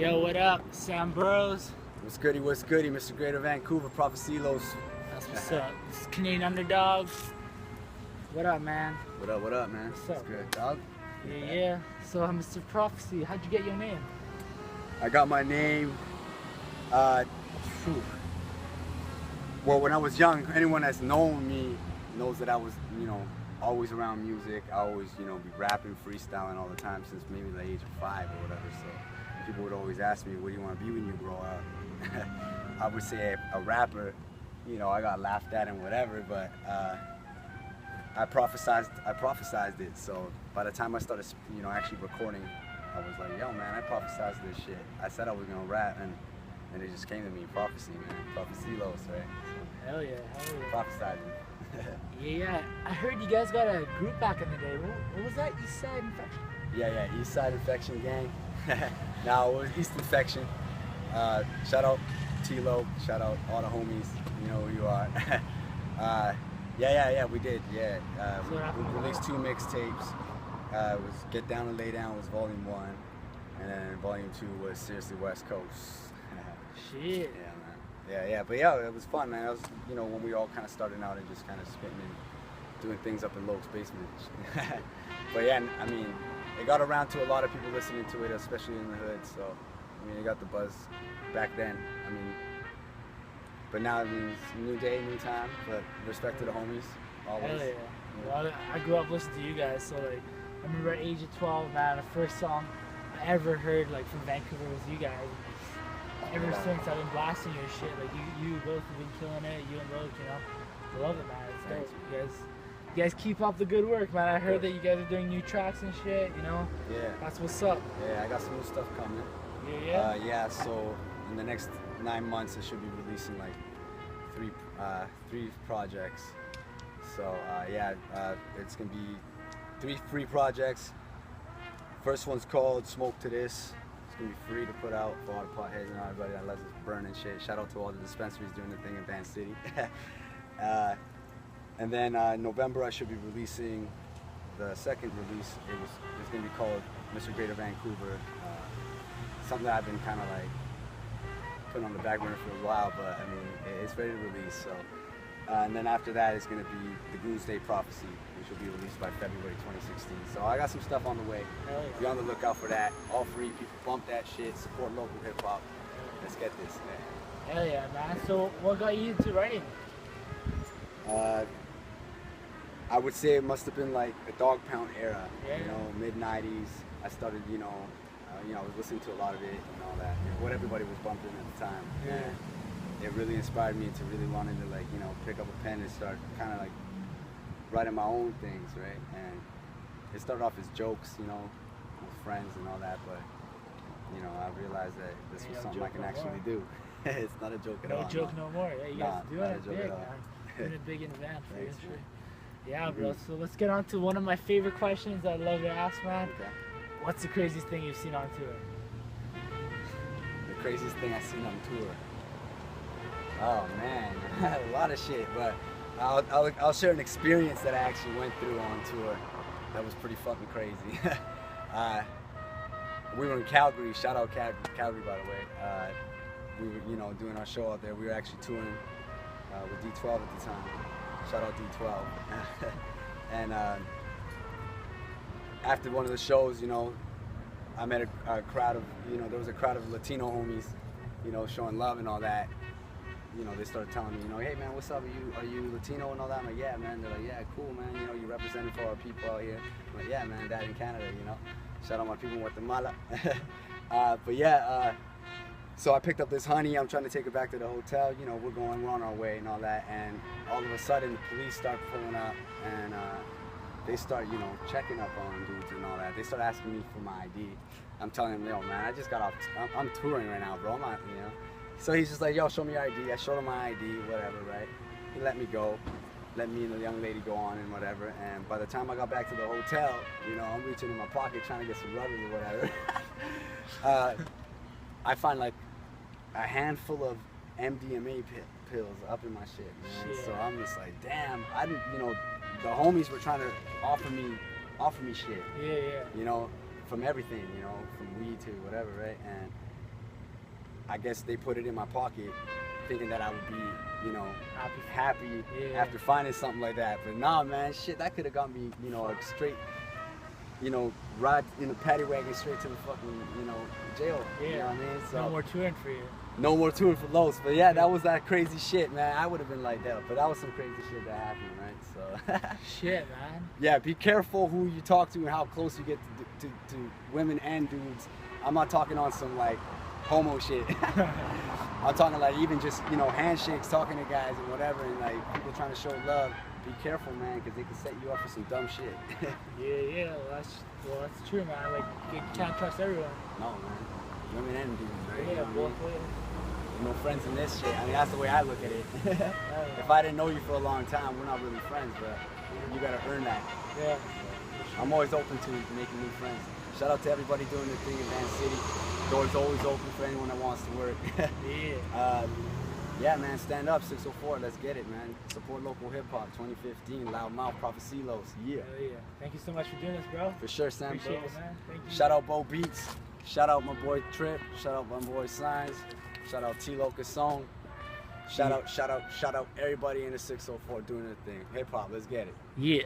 Yo, what up? Sam Burrows. What's goody, Mr. Greater Vancouver, Profe. That's what's up. This is Canadian Underdogs. What up, man? What up, man? What's What's up? good, dog? Yeah. So, Mr. Prophecy, how'd you get your name? I got my name, well, when I was young, anyone that's known me knows that I was, always around music. I always, be rapping, freestyling all the time since maybe the age of 5 or whatever. So people would always ask me, what do you want to be when you grow up? I would say a rapper. I got laughed at and whatever, but I prophesized it. So by the time I started, actually recording, I was like, yo, man, I prophesized this shit. I said I was gonna rap, and it just came to me, prophecy, man, Profe, right? Hell yeah. Prophesizing. Yeah. I heard you guys got a group back in the day. What was that? East Side Infection? Yeah, East Side Infection Gang. Now it was East Infection. Shout out T-Lo, shout out all the homies. You know who you are. Yeah, we did. Yeah, we released 2 mixtapes. It was Get Down and Lay Down was volume 1, and then volume 2 was Seriously West Coast. Shit. Yeah, man. Yeah, but yeah, it was fun, man. It was, when we all kind of started out and just kind of spitting and doing things up in Loke's basement. But yeah, I mean, it got around to a lot of people listening to it, especially in the hood. So, I mean, it got the buzz back then. I mean, but now, I mean, it's a new day, new time. But respect to the homies, always. Hell yeah. Well, I grew up listening to you guys, so like, I remember at age of 12, man, the first song I ever heard like from Vancouver was you guys. Ever since I've been blasting your shit, like you both have been killing it, you and Loke, I love it, man. It's dope. You guys keep up the good work, man. I heard that you guys are doing new tracks and shit, Yeah. That's what's up. Yeah, I got some new stuff coming. Yeah. So in the next 9 months, I should be releasing like three projects. So it's gonna be 3 free projects. First one's called Smoke to This. It's gonna be free to put out for all the potheads and everybody that lets us burn and shit. Shout out to all the dispensaries doing the thing in Van City. And then November I should be releasing the second release. It's gonna be called Mr. Greater Vancouver. Something that I've been kind of like putting on the back burner for a while, but I mean it's ready to release. So, and then after that it's gonna be the Doomsday Prophecy, which will be released by February 2016. So I got some stuff on the way. Be on the lookout for that. All free. People bump that shit. Support local hip hop. Let's get this, man. Hell yeah, man. So what got you into writing? I would say it must have been like the Dog Pound era. Yeah. Mid '90s. I started, I was listening to a lot of it and all that. What everybody was bumping at the time. Yeah. And it really inspired me to really wanting to pick up a pen and start kind of like writing my own things, right? And it started off as jokes, with friends and all that, but I realized that this was something I can actually do. It's not a joke at all. No joke no more. Yeah, you guys are doing it big, man. Doing it big in advance for Thanks, history. Yeah, bro. So let's get on to one of my favorite questions I love to ask, man. Okay. What's the craziest thing you've seen on tour? The craziest thing I've seen on tour. Oh man, a lot of shit, but I'll share an experience that I actually went through on tour that was pretty fucking crazy. We were in Calgary. Shout out Calgary, by the way. We were, doing our show out there. We were actually touring with D12 at the time. Shout out D12. And after one of the shows, I met a crowd of, there was a crowd of Latino homies, showing love and all that. They started telling me, hey man, what's up? Are you Latino and all that? I'm like, yeah, man. They're like, yeah, cool, man. You representing for our people out here. I'm like, yeah, man, dad in Canada, Shout out my people in Guatemala. But yeah, so I picked up this honey. I'm trying to take her back to the hotel. We're on our way and all that. And all of a sudden, police start pulling up and they start, checking up on dudes and all that. They start asking me for my ID. I'm telling them, yo, man, I just got off. I'm touring right now, bro. I'm not, So he's just like, yo, show me your ID. I showed him my ID, whatever, right? He let me go. Let me and the young lady go on and whatever. And by the time I got back to the hotel, I'm reaching in my pocket trying to get some rubbers or whatever. I find like a handful of MDMA pills up in my shit, man. Shit. So I'm just like, damn. I didn't, the homies were trying to offer me shit. Yeah. From everything, from weed to whatever, right? And I guess they put it in my pocket, thinking that I would be, you know, happy Yeah. after finding something like that. But nah, man, shit, that could have got me, you know, a straight, you know, ride in the paddy wagon straight to the fucking, you know, jail. Yeah. You know what I mean? So No more touring for you. no more touring for Los. But yeah, that was that crazy shit, man. I would have been like that, but that was some crazy shit that happened, right? So Shit, man. yeah, be careful who you talk to and how close you get to women and dudes. I'm not talking on some like homo shit. I'm talking like even just, you know, handshakes, talking to guys and whatever, and like people trying to show love. Be careful, man, because they can set you up for some dumb shit. Yeah. Well, that's true, man. Like you can't trust everyone. No, man. Women and dudes, right? Yeah, You know what I mean? both ways. No friends in this shit. I mean, that's the way I look at it. If I didn't know you for a long time, we're not really friends, but you gotta earn that. Yeah. I'm always open to making new friends. Shout out to everybody doing their thing in Van City. Doors always open for anyone that wants to work. Yeah. Yeah, man, stand up, 604. Let's get it, man. Support local hip hop, 2015. Loudmouth, Profe Silos. Yeah. Hell yeah. Thank you so much for doing this, bro. For sure, Sam. Appreciate Bros. it, man. Thank you. Shout out Bo Beats. Shout out my boy Trip. Shout out my boy Signs. Shout out T Locus Song. Shout out everybody in the 604 doing their thing. Hip hop, let's get it. Yeah.